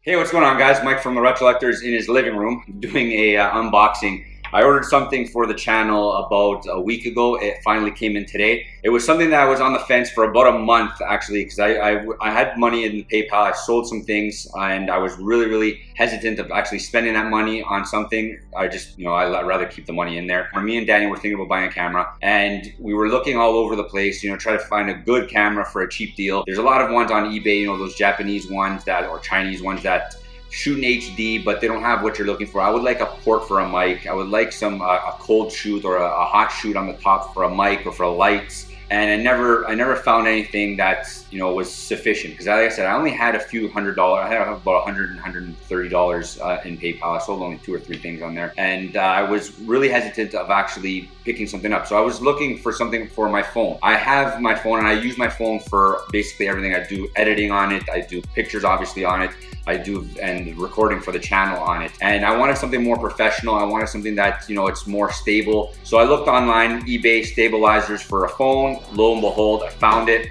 Hey, what's going on, guys? Mike from the Retrollectors in his living room doing a unboxing. I ordered something for the channel about a week ago. It finally came in today. It was something that I was on the fence for about a month, actually, because I had money in PayPal. I sold some things, and I was really hesitant of actually spending that money on something. I'd rather keep the money in there. Me and Danny were thinking about buying a camera, and we were looking all over the place, try to find a good camera for a cheap deal. There's a lot of ones on eBay, those Japanese ones or Chinese ones that shoot in HD, but they don't have what you're looking for. I would like a port for a mic. I would like some a cold shoot or a hot shoot on the top for a mic or for lights. And I never found anything that was sufficient, because like I said, I only had a few $100. I had about $130 in PayPal. I sold only 2 or 3 things on there, and I was really hesitant of actually picking something up. So I was looking for something for my phone. I have my phone, and I use my phone for basically everything. I do editing on it. I do pictures, obviously, on it. I do and recording for the channel on it. And I wanted something more professional. I wanted something that it's more stable. So I looked online, eBay stabilizers for a phone. Lo and behold, I found it.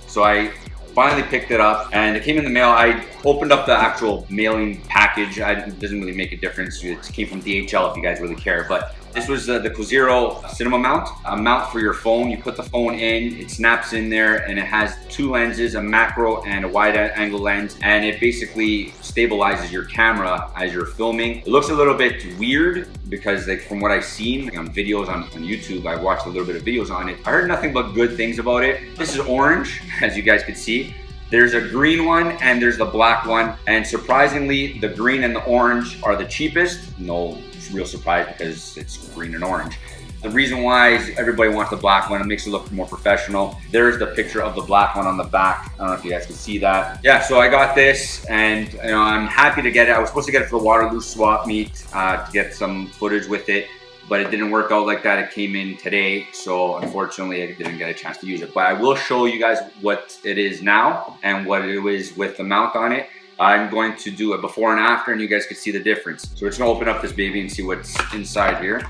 So I finally picked it up, and it came in the mail. I opened up the actual mailing package. It doesn't really make a difference. It came from DHL if you guys really care. But this was the Koziro Cinema Mount, a mount for your phone. You put the phone in, it snaps in there, and it has 2 lenses, a macro and a wide angle lens, and it basically stabilizes your camera as you're filming. It looks a little bit weird because from what I've seen on videos on YouTube, I watched a little bit of videos on it. I heard nothing but good things about it. This is orange, as you guys can see. There's a green one and there's the black one, and surprisingly, the green and the orange are the cheapest. No real surprise, because it's green and orange. The reason why is everybody wants the black one. It makes it look more professional. There's the picture of the black one on the back. I don't know if you guys can see that. Yeah, so I got this, and I'm happy to get it. I was supposed to get it for the Waterloo swap meet to get some footage with it, but it didn't work out like that. It came in today, so unfortunately I didn't get a chance to use it. But I will show you guys what it is now and what it is with the mount on it. I'm going to do a before and after, and you guys can see the difference. So we're just gonna open up this baby and see what's inside here.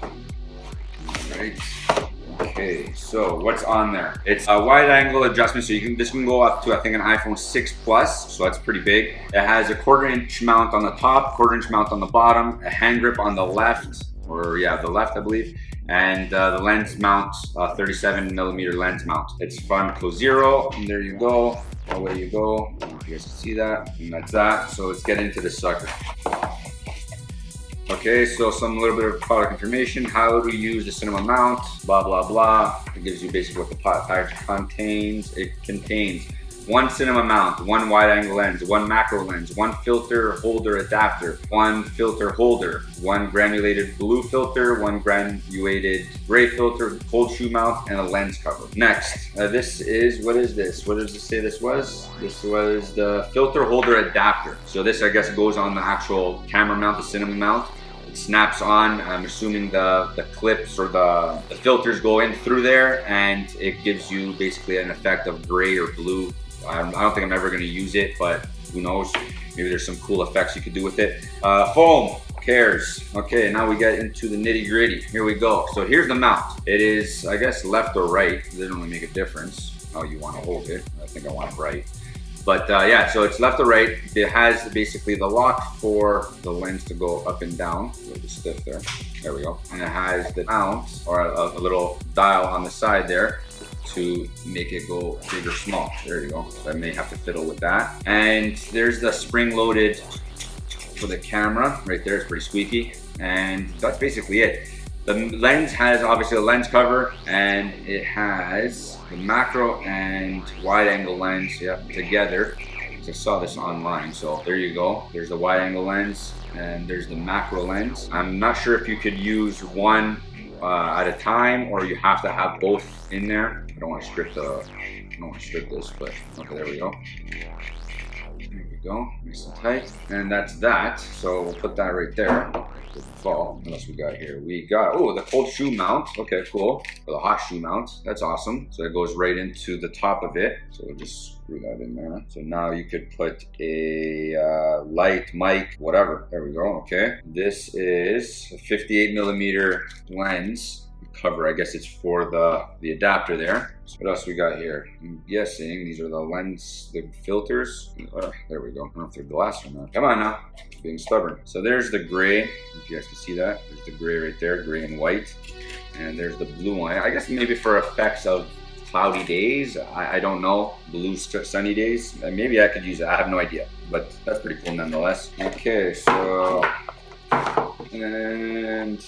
All right. Okay, so what's on there? It's a wide angle adjustment, so this can go up to, I think, an iPhone 6 Plus, so that's pretty big. It has a 1/4 inch mount on the top, 1/4 inch mount on the bottom, a hand grip on the left, the left, I believe, and the lens mount, 37mm lens mount. It's from Koziro, and there you go. Away you go. I don't know if you guys can see that, and that's that. So let's get into this sucker. Okay, so some little bit of product information, how to use the cinema mount, blah blah blah. It gives you basically what the package contains. It contains 1 cinema mount, 1 wide angle lens, 1 macro lens, 1 filter holder adapter, 1 filter holder, 1 granulated blue filter, 1 granulated gray filter, cold shoe mount, and a lens cover. Next, what is this? What does it say this was? This was the filter holder adapter. So this, I guess, goes on the actual camera mount, the cinema mount. It snaps on. I'm assuming the clips or the filters go in through there, and it gives you basically an effect of gray or blue. I don't think I'm ever going to use it, but who knows? Maybe there's some cool effects you could do with it. Foam, who cares? Okay, now we get into the nitty gritty. Here we go. So here's the mount. It is, I guess, left or right. It doesn't really make a difference how you want to hold it. I think I want it right. But yeah, so it's left or right. It has basically the lock for the lens to go up and down. A little bit stiff there. There we go. And it has the mount, or a little dial on the side there, to make it go big or small. There you go. So I may have to fiddle with that. And there's the spring-loaded for the camera right there. It's pretty squeaky, and that's basically it. The lens has obviously a lens cover, and it has the macro and wide angle lens together. I saw this online, so there you go. There's the wide angle lens, and there's the macro lens. I'm not sure if you could use one at a time, or you have to have both in there. I don't want to strip this, but okay, there we go. There we go, nice and tight, and that's that. So we'll put that right there. Fall. What else we got here? We got, oh, the cold shoe mount. Okay, cool. Or the hot shoe mount. That's awesome. So it goes right into the top of it. So we'll just screw that in there. So now you could put a light, mic, whatever. There we go. Okay. This is a 58mm lens. It cover. I guess it's for the adapter there. So what else we got here? I'm guessing these are the lens, the filters. There we go. I don't know if they're glass or not. Come on now, being stubborn. So there's the gray. If you guys can see that, there's the gray right there, gray and white. And there's the blue one. I guess maybe for effects of cloudy days. I don't know. Blue sunny days. Maybe I could use it. I have no idea. But that's pretty cool nonetheless. Okay, so and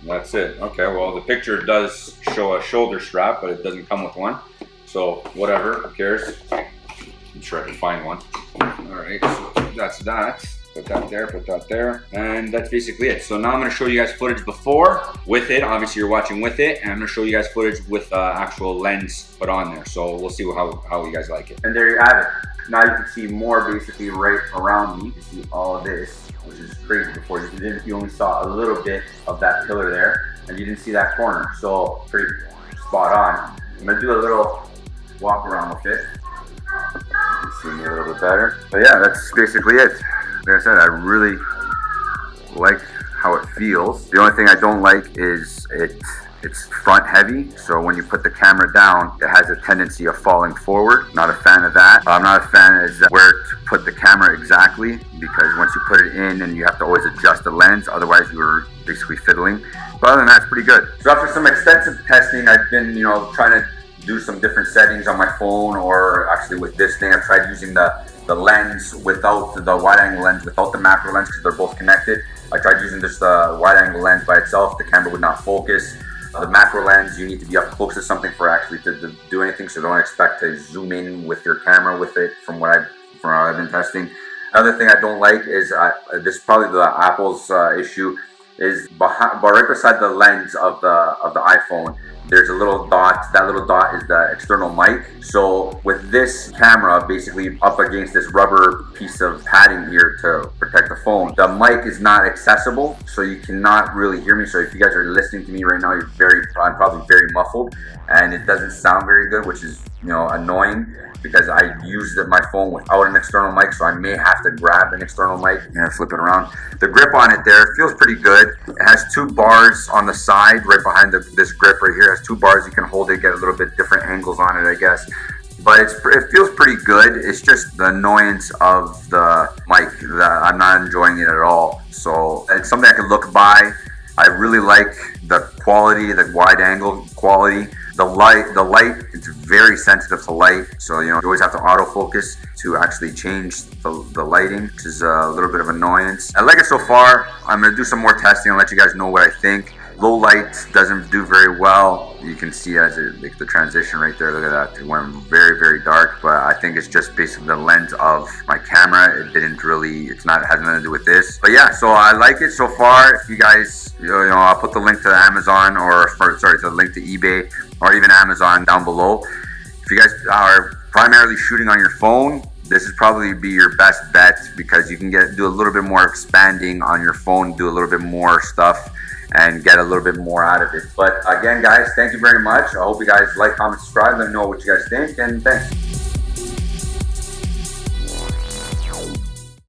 that's it. Okay, well the picture does show a shoulder strap, but it doesn't come with one. So whatever, who cares? I'm sure I can find one. Alright, so that's that. Put that there, and that's basically it. So now I'm going to show you guys footage before with it. Obviously you're watching with it, and I'm going to show you guys footage with actual lens put on there. So we'll see how you guys like it. And there you have it. Now you can see more basically right around me. You can see all of this, which is crazy. Before you only saw a little bit of that pillar there, and you didn't see that corner. So pretty spot on. I'm going to do a little walk around with it. See me a little bit better. But yeah, that's basically it. Like I said, I really like how it feels. The only thing I don't like is it's front heavy. So when you put the camera down, it has a tendency of falling forward. Not a fan of that. I'm not a fan of where to put the camera exactly, because once you put it in, and you have to always adjust the lens, otherwise you're basically fiddling. But other than that, it's pretty good. So after some extensive testing, I've been, trying to do some different settings on my phone, or actually with this thing, I've tried using the lens without the wide angle lens, without the macro lens, because they're both connected. I tried using just the wide angle lens by itself. The camera would not focus. The macro lens, you need to be up close to something for actually to do anything, so don't expect to zoom in with your camera with it from what I've been testing. Another thing I don't like is, this is probably the Apple's issue, is right beside the lens of the iPhone, there's a little dot. That little dot is the external mic. So with this camera basically up against this rubber piece of padding here to protect the phone, the mic is not accessible, so you cannot really hear me. So if you guys are listening to me right now, I'm probably very muffled, and it doesn't sound very good, which is annoying, because I use my phone without an external mic, so I may have to grab an external mic and flip it around. The grip on it there feels pretty good. It has two bars on the side, right behind this grip right here. It has two bars. You can hold it, get a little bit different angles on it, I guess. But it feels pretty good. It's just the annoyance of the mic that I'm not enjoying it at all. So it's something I can look by. I really like the quality, the wide angle quality. The light, it's very sensitive to light, so you always have to autofocus to actually change the lighting, which is a little bit of annoyance. I like it so far. I'm gonna do some more testing and let you guys know what I think. Low light doesn't do very well. You can see as the transition right there. Look at that. It went very, very dark. But I think it's just basically the lens of my camera. It didn't really. It has nothing to do with this. But yeah, so I like it so far. If you guys, I'll put the link to Amazon, or the link to eBay, or even Amazon down below. If you guys are primarily shooting on your phone, this is probably be your best bet, because you can do a little bit more expanding on your phone, do a little bit more stuff, and get a little bit more out of it. But again, guys, thank you very much. I hope you guys like, comment, subscribe. Let me know what you guys think, and thanks.